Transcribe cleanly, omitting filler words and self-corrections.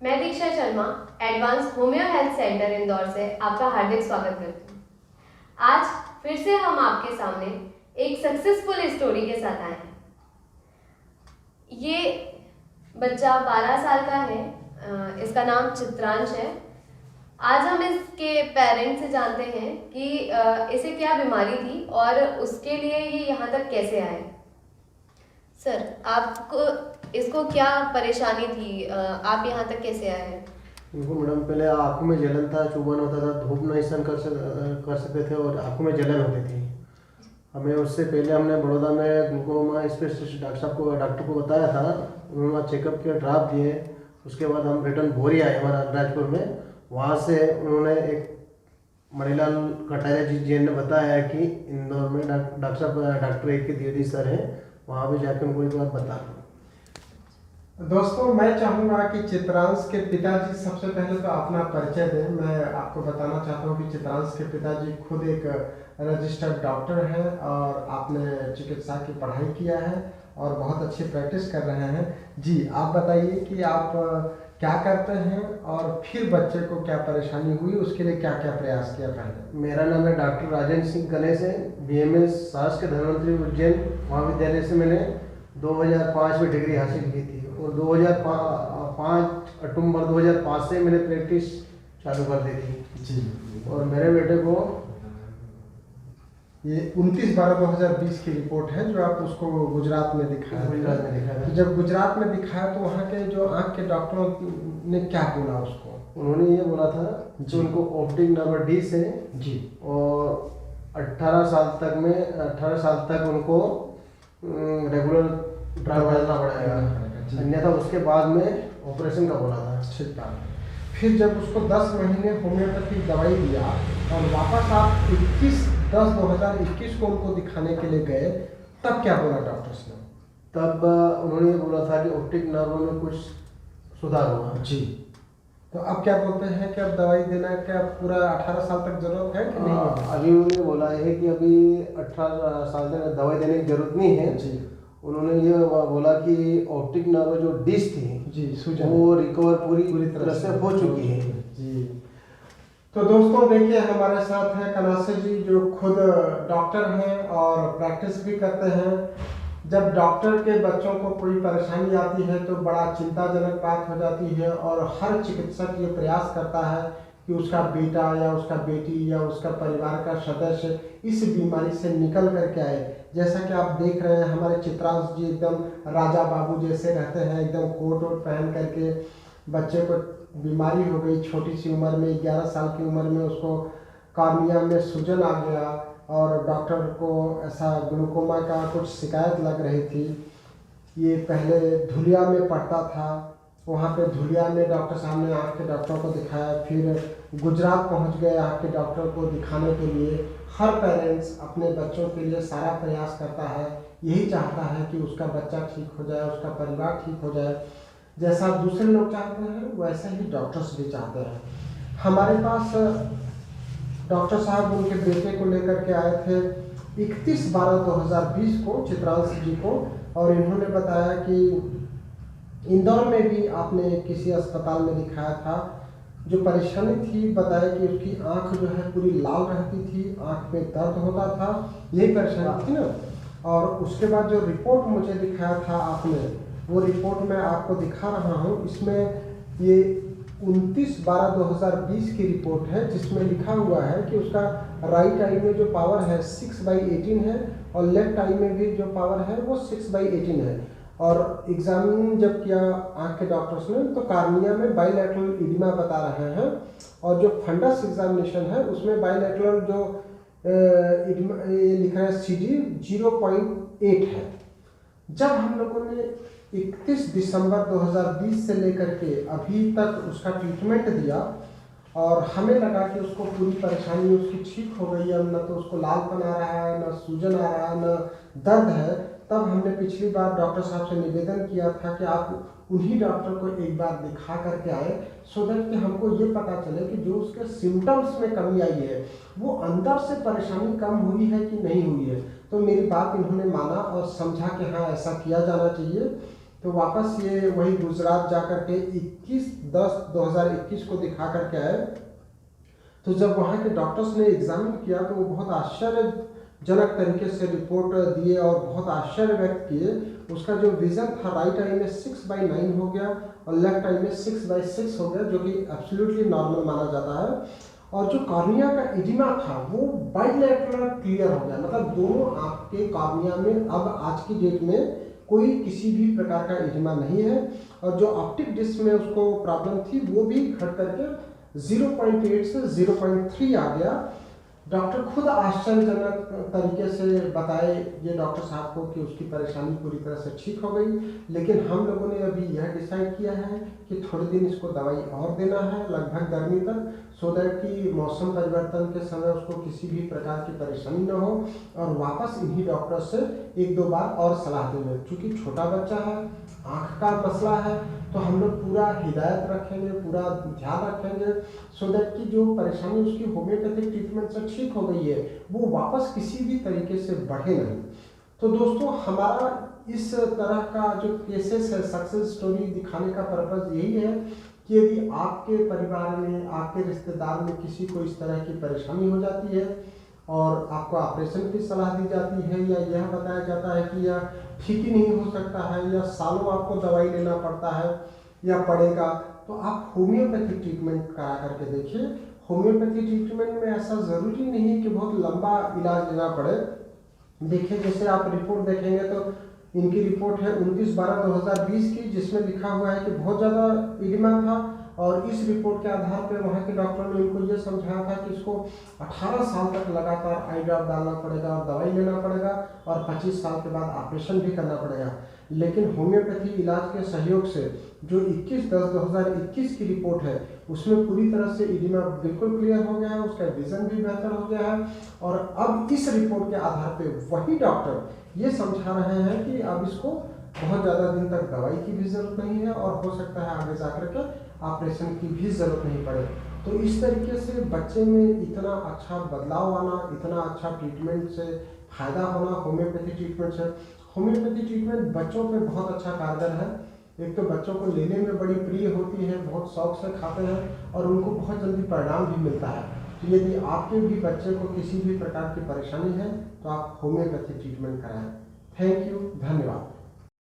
मैं Diksha Sharma advance homeo health centre Indore से आपका हार्दिक स्वागत करती हूँ। आज फिर से हम आपके सामने एक सक्सेसफुल स्टोरी के साथ आए हैं। ये बच्चा 12 साल का है, इसका नाम चित्रांश है। आज हम इसके पेरेंट्स से जानते हैं कि इसे क्या बीमारी थी और उसके लिए ये यहाँ तक कैसे आए। सर, आपको इसको क्या परेशानी थी, आप यहाँ तक कैसे आए हैं? देखो मैडम, पहले आँखों में जलन था, चुभन होता था, धूप नहीं सहन कर सकते थे और आँखों में जलन होती थी। हमें उससे पहले हमने बड़ौदा में ग्लूकोमा स्पेशलिस्ट डॉक्टर को बताया था। उन्होंने चेकअप के ड्राप दिए। उसके बाद हम रिटर्न भोरी आए हमारा राजपुर में। वहाँ से उन्होंने एक मणिलाल कटारिया जी ने बताया कि इंदौर में डॉक्टर एक के द्विवेदी सर हैं, वहाँ पे जाकर उनको एक बार बता दो। दोस्तों, मैं चाहूँगा कि चित्रांश के पिताजी सबसे पहले तो अपना परिचय दें। मैं आपको बताना चाहता हूँ कि चित्रांश के पिताजी खुद एक रजिस्टर्ड डॉक्टर हैं और आपने चिकित्सा की पढ़ाई किया है और बहुत अच्छी प्रैक्टिस कर रहे हैं। जी, आप बताइए कि आप क्या करते हैं और फिर बच्चे को क्या परेशानी हुई, उसके लिए क्या क्या प्रयास किया पहले। मेरा नाम है डॉक्टर राजेंद्र सिंह गणेश है। BMS शासकीय धन्वंतरी उज्जैन महाविद्यालय से मैंने 2005 में डिग्री हासिल की थी और 2005 अक्टूबर 2005 से मैंने प्रैक्टिस चालू कर दी थी। जी, और मेरे बेटे को ये 29/12/2020 की रिपोर्ट है जो आप उसको गुजरात में दिखाया था। तो जब गुजरात में दिखाया तो वहाँ के जो आँख के डॉक्टरों ने क्या बोला उसको? उन्होंने ये बोला था कि उनको ऑप्टिक नर्व डिस है जी, और 18 साल तक उनको रेगुलर ड्राइव करना पड़ेगा, अन्यथा उसके बाद में ऑपरेशन का बोला था। ठीक बात। फिर जब उसको 10 महीने होम्योपैथिक दवाई दिया और वापस आप 21/10/2021 को उनको दिखाने के लिए गए, तब क्या बोला डॉक्टर्स ने? तब उन्होंने ये बोला था कि ऑप्टिक नर्व में कुछ सुधार हुआ। जी, तो अब क्या बोलते हैं कि अब दवाई देना क्या पूरा 18 साल तक जरूरत है कि नहीं? अभी उन्होंने बोला है कि अभी 18 साल तक दवाई देने की जरूरत नहीं है। जी, उन्होंने ये बोला कि ऑप्टिक नर्व जो डिश थी जी, सूजन वो रिकवर पूरी तरह से हो चुकी है। जी, तो दोस्तों देखिए, हमारे साथ हैं कनासे जी जो खुद डॉक्टर हैं और प्रैक्टिस भी करते हैं। जब डॉक्टर के बच्चों को कोई परेशानी आती है तो बड़ा चिंताजनक बात हो जाती है और हर चिकित्सक ये प्रयास करता है कि उसका बेटा या उसका बेटी या उसका परिवार का सदस्य इस बीमारी से निकल करके आए। जैसा कि आप देख रहे हैं, हमारे चित्रांश जी एकदम राजा बाबू जैसे रहते हैं, एकदम कोट वोट पहन करके। बच्चे को बीमारी हो गई छोटी सी उम्र में, 11 साल की उम्र में उसको कॉर्निया में सूजन आ गया और डॉक्टर को ऐसा ग्लूकोमा का कुछ शिकायत लग रही थी। ये पहले धुलिया में पढ़ता था, वहाँ पे धुलिया में डॉक्टर साहब ने आँख के डॉक्टर को दिखाया। फिर गुजरात पहुँच गए आँख के डॉक्टर को दिखाने के लिए। हर पेरेंट्स अपने बच्चों के लिए सारा प्रयास करता है, यही चाहता है कि उसका बच्चा ठीक हो जाए, उसका परिवार ठीक हो जाए। जैसा दूसरे लोग चाहते हैं वैसा ही डॉक्टर्स भी चाहते हैं। हमारे पास डॉक्टर साहब उनके बेटे को लेकर के आए थे 31/12/2020 को, चित्रांश जी को, और इन्होंने बताया कि इंदौर में भी आपने किसी अस्पताल में दिखाया था। जो परेशानी थी बताया कि उसकी आंख जो है पूरी लाल रहती थी, आंख में दर्द होता था, यही परेशानी थी ना। और उसके बाद जो रिपोर्ट मुझे दिखाया था आपने, वो रिपोर्ट मैं आपको दिखा रहा हूँ। इसमें ये 29/12/2020 की रिपोर्ट है जिसमें लिखा हुआ है कि उसका राइट आई में जो पावर है 6/18 है और लेफ्ट आई में भी जो पावर है वो 6/18 है। और एग्जामिन जब किया आँख के डॉक्टर्स ने तो कार्निया में बाइलेटरल इडिमा बता रहे हैं और जो फंडस एग्जामिनेशन है उसमें बाइलेटरल जो इडिमा ये लिखा है CD 0.8 है। जब हम लोगों ने 31 दिसंबर 2020 से लेकर के अभी तक उसका ट्रीटमेंट दिया और हमें लगा कि उसको पूरी परेशानी उसकी ठीक हो गई है, न तो उसको लालपन आ रहा है, न सूजन आ रहा है, न दर्द है, तब हमने पिछली बार डॉक्टर साहब से निवेदन किया था कि आप उन्हीं डॉक्टर को एक बार दिखा करके आए, सो दैट कि हमको ये पता चले कि जो उसके सिम्टम्स में कमी आई है वो अंदर से परेशानी कम हुई है कि नहीं हुई है। तो मेरी बात इन्होंने माना और समझा कि हाँ ऐसा किया जाना चाहिए। तो वापस ये वही गुजरात जाकर के 21/10/2021 को दिखा करके आए। तो जब वहाँ के डॉक्टर्स ने एग्जामिन किया तो वो बहुत आश्चर्यजनक तरीके से रिपोर्ट दिए और बहुत आश्चर्य व्यक्त किए। उसका जो विजन था राइट आई में 6/9 हो गया और लेफ्ट आई में 6/6 हो गया, जो कि एब्सोल्युटली नॉर्मल माना जाता है। और जो कॉर्निया का एडिमा था वो बाइलेटरल क्लियर हो गया, मतलब दोनों आँख के कॉर्निया में अब आज की डेट में कोई किसी भी प्रकार का एडिमा नहीं है। और जो ऑप्टिक डिस्क में उसको प्रॉब्लम थी वो भी घट करके 0.8 से 0.3 आ गया। डॉक्टर खुद आश्चर्यजनक तरीके से बताए ये डॉक्टर साहब को कि उसकी परेशानी पूरी तरह से ठीक हो गई। लेकिन हम लोगों ने अभी यह डिसाइड किया है कि थोड़े दिन इसको दवाई और देना है, लगभग गर्मी तक, सो दैट कि मौसम परिवर्तन के समय उसको किसी भी प्रकार की परेशानी न हो। और वापस इन्हीं डॉक्टर से 1-2 बार और सलाह देंगे। चूँकि छोटा बच्चा है, आँख का मसला है, तो हम लोग पूरा हिदायत रखेंगे, पूरा ध्यान रखेंगे, सो दैट कि जो परेशानी उसकी होम्योपैथिक ट्रीटमेंट से ठीक हो गई है वो वापस किसी भी तरीके से बढ़े नहीं। तो दोस्तों, हमारा इस तरह का जो केसेस है, सक्सेस स्टोरी दिखाने का पर्पज़ यही है कि यदि आपके परिवार में, आपके रिश्तेदार में किसी को इस तरह की परेशानी हो जाती है और आपको ऑपरेशन की सलाह दी जाती है या यह बताया जाता है कि यह ठीक ही नहीं हो सकता है या सालों आपको दवाई लेना पड़ता है या पड़ेगा, तो आप होम्योपैथिक ट्रीटमेंट करा करके देखिए। होम्योपैथी ट्रीटमेंट में ऐसा ज़रूरी नहीं कि बहुत लंबा इलाज लेना पड़े। देखिए, जैसे आप रिपोर्ट देखेंगे तो इनकी रिपोर्ट है 29/12/2020 की, जिसमें लिखा हुआ है कि बहुत ज़्यादा एडिमा था। और इस रिपोर्ट के आधार पर वहाँ के डॉक्टर ने इनको ये समझाया था कि इसको 18 साल तक लगातार आई ड्रॉप डालना पड़ेगा और दवाई लेना पड़ेगा और 25 साल के बाद ऑपरेशन भी करना पड़ेगा। लेकिन होम्योपैथी इलाज के सहयोग से जो 21/10/2021 की रिपोर्ट है उसमें पूरी तरह से एडिमा बिल्कुल क्लियर हो गया है, उसका विजन भी बेहतर हो गया है। और अब इस रिपोर्ट के आधार पे वही डॉक्टर ये समझा रहे हैं कि अब इसको बहुत ज़्यादा दिन तक दवाई की भी ज़रूरत नहीं है और हो सकता है आगे जाकर के ऑपरेशन की भी ज़रूरत नहीं पड़े। तो इस तरीके से बच्चे में इतना अच्छा बदलाव आना, इतना अच्छा ट्रीटमेंट से फ़ायदा होना होम्योपैथी ट्रीटमेंट से। होम्योपैथी ट्रीटमेंट बच्चों पे बहुत अच्छा कारगर है। एक तो बच्चों को लेने में बड़ी प्रिय होती है, बहुत शौक से खाते हैं और उनको बहुत जल्दी परिणाम भी मिलता है। तो यदि आपके भी बच्चे को किसी भी प्रकार की परेशानी है तो आप होम्योपैथी ट्रीटमेंट कराएं। थैंक यू, धन्यवाद।